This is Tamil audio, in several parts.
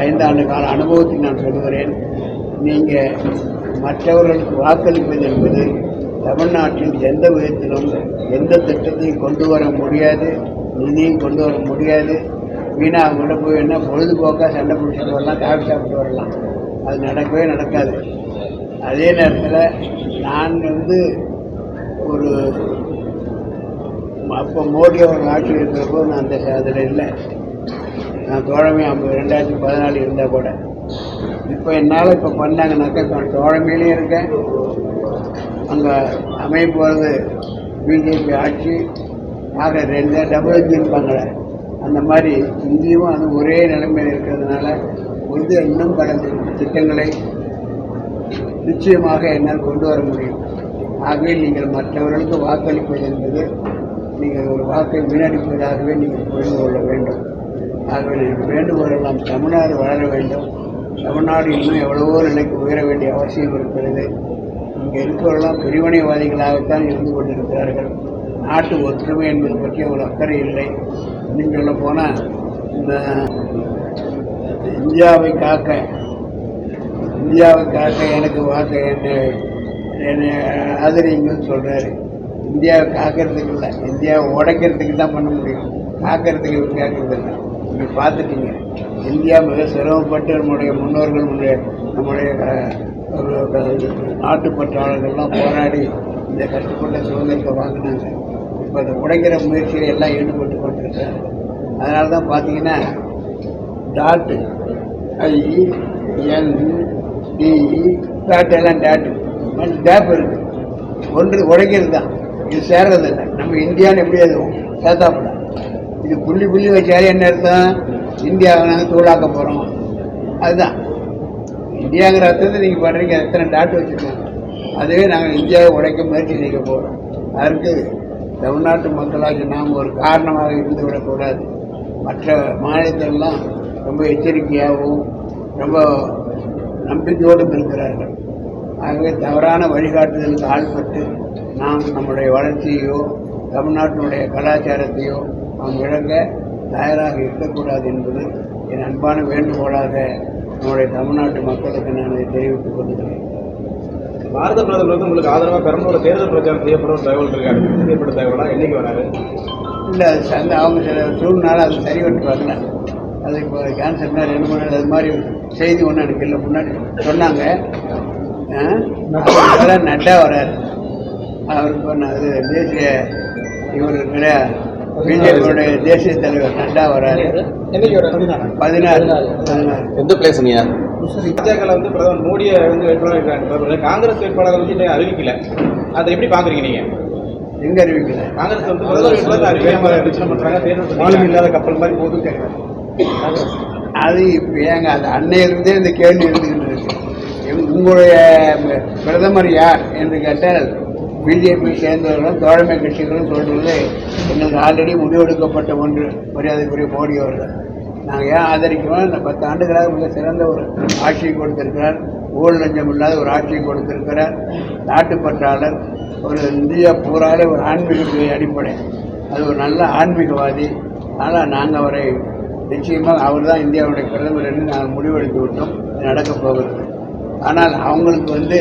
5 ஆண்டு கால அனுபவத்தை நான் சொல்கிறேன். நீங்கள் மற்றவர்களுக்கு வாக்களிப்பது என்பது தமிழ்நாட்டில் எந்த விதத்திலும் எந்த திட்டத்தையும் கொண்டு வர முடியாது, நிதியும் கொண்டு வர முடியாது. வீணாக விட போய் என்ன பொழுதுபோக்காக சண்டை பிடிச்சிட்டு வரலாம், காஃபி சாப்பிட்டு வரலாம். அது நடக்கவே நடக்காது. அதே நேரத்தில் நான் ஒரு அப்போ மோடி அவர் ஆட்சி இருக்கிறப்போ நான் அதில் இல்லை. நான் தோழமை 2014 இருந்தால் கூட இப்போ என்னால் இப்போ பண்ணாங்கனாக்கா இப்போ தோழமையிலையும் இருக்கேன். அங்கே அமைய போகிறது பிஜேபி ஆட்சி ஆக 2 டபுள் இன்ஜின் இருப்பாங்களே, அந்த மாதிரி இங்கேயும் அது ஒரே நிலைமையில் இருக்கிறதுனால இன்னும் கடந்த திட்டங்களை நிச்சயமாக என்னால் கொண்டு வர முடியும். ஆகவே நீங்கள் மற்றவர்களுக்கு வாக்களிப்பது என்பது நீங்கள் ஒரு வாக்கை வீணடிப்பதாகவே நீங்கள் புரிந்து கொள்ள வேண்டும். ஆகவே நீங்கள் வேண்டுகோளெல்லாம் தமிழ்நாடு வளர வேண்டும். தமிழ்நாடு இன்னும் எவ்வளவோ நிலைக்கு உயர வேண்டிய அவசியம் இருக்கிறது. இங்கே இருக்கிறவர்களெல்லாம் பிரிவினைவாதிகளாகத்தான் இருந்து கொண்டிருக்கிறார்கள். நாட்டு ஒற்றுமை என்பது பற்றி ஒரு அக்கறை இல்லை. இன்னும் சொல்ல போனால் இந்த இந்தியாவை காக்க எனக்கு வாக்கு என்னை ஆதரிங்கன்னு சொல்கிறாரு. இந்தியாவை காக்கிறதுக்கு இல்லை, இந்தியாவை உடைக்கிறதுக்கு தான் பண்ண முடியும். காக்கிறதுக்கு கேட்கறது இல்லை. நீங்கள் பார்த்துட்டீங்க, இந்தியா மிக சிரமப்பட்டு நம்முடைய முன்னோர்கள் நம்முடைய நாட்டுப்பற்றாளர்கள்லாம் போராடி இந்த கஷ்டப்பட்ட சுதந்திரத்தை வாங்கினாங்க. இப்போ அதை உடைக்கிற முயற்சியில் எல்லாம் ஈடுபட்டு கொண்டிருக்காங்க. அதனால தான் பார்த்தீங்கன்னா டாட்டு IND டாட் எல்லாம் டேப் இருக்குது. ஒன்று உடைக்கிறது தான், இது சேர்றதில்லை. நம்ம இந்தியான்னு எப்படி அதுவும் சேர்த்தாப்பட இது புள்ளி வச்சாலே என்ன அர்த்தம்? இந்தியாவை நாங்கள் தூளாக்க போகிறோம். அதுதான் இந்தியாங்கிற அர்த்தத்தை நீங்கள் பண்ணுறீங்க. எத்தனை டாட் வச்சுருக்காங்க. அதுவே நாங்கள் இந்தியாவை உடைக்க முயற்சி செய்ய போகிறோம். அதற்கு தமிழ்நாட்டு மக்களாகி நாம் ஒரு காரணமாக இருந்து விடக்கூடாது. மற்ற மாநிலத்திலெல்லாம் ரொம்ப எச்சரிக்கையாகவும் ரொம்ப நம்பிக்கையோடும் இருக்கிறார்கள். ஆகவே தவறான வழிகாட்டுதலுக்கு ஆள்பட்டு நாம் நம்முடைய வளர்ச்சியோ தமிழ்நாட்டினுடைய கலாச்சாரத்தையோ நாம் இழக்க தயாராக இருக்கக்கூடாது என்பது என் அன்பான வேண்டுகோளாக நம்முடைய தமிழ்நாட்டு மக்களுக்கு நான் அதை தெரிவித்துக் கொள்கிறேன். பாரத பிரதமர் உங்களுக்கு ஆதரவாக பெரம்பலூர் தேர்தல் பிரச்சாரம் செய்யப்படும் தகவல் இருக்காங்க. செய்யப்பட்ட தகவலாக என்றைக்கு வராது? இல்லை, அது அவங்க சில சூழ்நிலை அது சரிவட்டு வரல. அது இப்போ கேன்சர்னா 2 3 நாள் அது மாதிரி செய்தி ஒன்று எனக்கு இல்லை. முன்னாடி சொன்னாங்க நட்டா வராரு. அவருக்கு அது தேசிய இவர் இருக்கிற பிஜேபியோடைய தேசிய தலைவர் நட்டா வராரு. 16 எந்த பிளேஸ்ங்க? பாஜக பிரதமர் மோடியை வேட்பாளர் இருக்காங்க. காங்கிரஸ் வேட்பாளர் அறிவிக்கல. அதை எப்படி பாக்குறீங்க நீங்க? எங்க அறிவிக்கல? காங்கிரஸ் பண்றாங்க, இல்லாத கப்பல் மாதிரி போதும் கேட்கறாங்க. அது இப்போ ஏங்க அது அன்னையிலிருந்தே இந்த கேள்வி இருந்துகிட்டு இருக்கு. உங்களுடைய பிரதமர் யார் என்று கேட்டால் பிஜேபி சேர்ந்தவர்களும் தோழமை கட்சிகளும் சொல்றது எங்களுக்கு ஆல்ரெடி முடிவெடுக்கப்பட்ட ஒன்று மரியாதைக்குரிய மோடி அவர்கள். நாங்கள் ஏன் ஆதரிக்கிறோம்? இந்த 10 ஆண்டுகளாக மிக சிறந்த ஒரு ஆட்சியை கொடுத்திருக்கிறார். ஊழல் லஞ்சம் இல்லாத ஒரு ஆட்சியை கொடுத்திருக்கிறார். நாட்டுப்பற்றாளர், ஒரு இந்தியா பூராலே ஒரு ஆன்மீக அடிப்படை. அது ஒரு நல்ல ஆன்மீகவாதி. ஆனால் நாங்கள் அவரை நிச்சயமாக அவர் தான் இந்தியாவுடைய பிரதமர் என்று நாங்கள் முடிவெடுத்து விட்டோம். இது நடக்கப் போகிறது. ஆனால் அவங்களுக்கு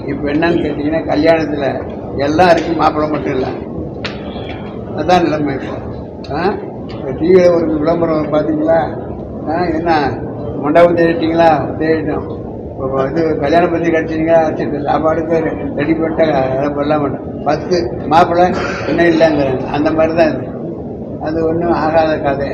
இப்போ என்னன்னு கேட்டிங்கன்னா, கல்யாணத்தில் எல்லாம் இருக்குது, மாப்பிள்ளை மட்டும் இல்லை. அதுதான் நிலைமை. இப்போ டிவியில் ஒரு விளம்பரம் பார்த்தீங்களா? என்ன மண்டபம் தேடிட்டீங்களா? தேடிட்டோம். இப்போ கல்யாணம் பற்றி கிடச்சிட்டிங்களா? வச்சுட்டு சாப்பாடுக்கு ரெடி பண்ணிட்டா அதை பண்ணலாம் மாட்டோம். 10 மாப்பிள்ளை இன்னும் இல்லைங்கிறாங்க. அந்த மாதிரி தான் இது. அது ஒன்றும் ஆகாத கதை.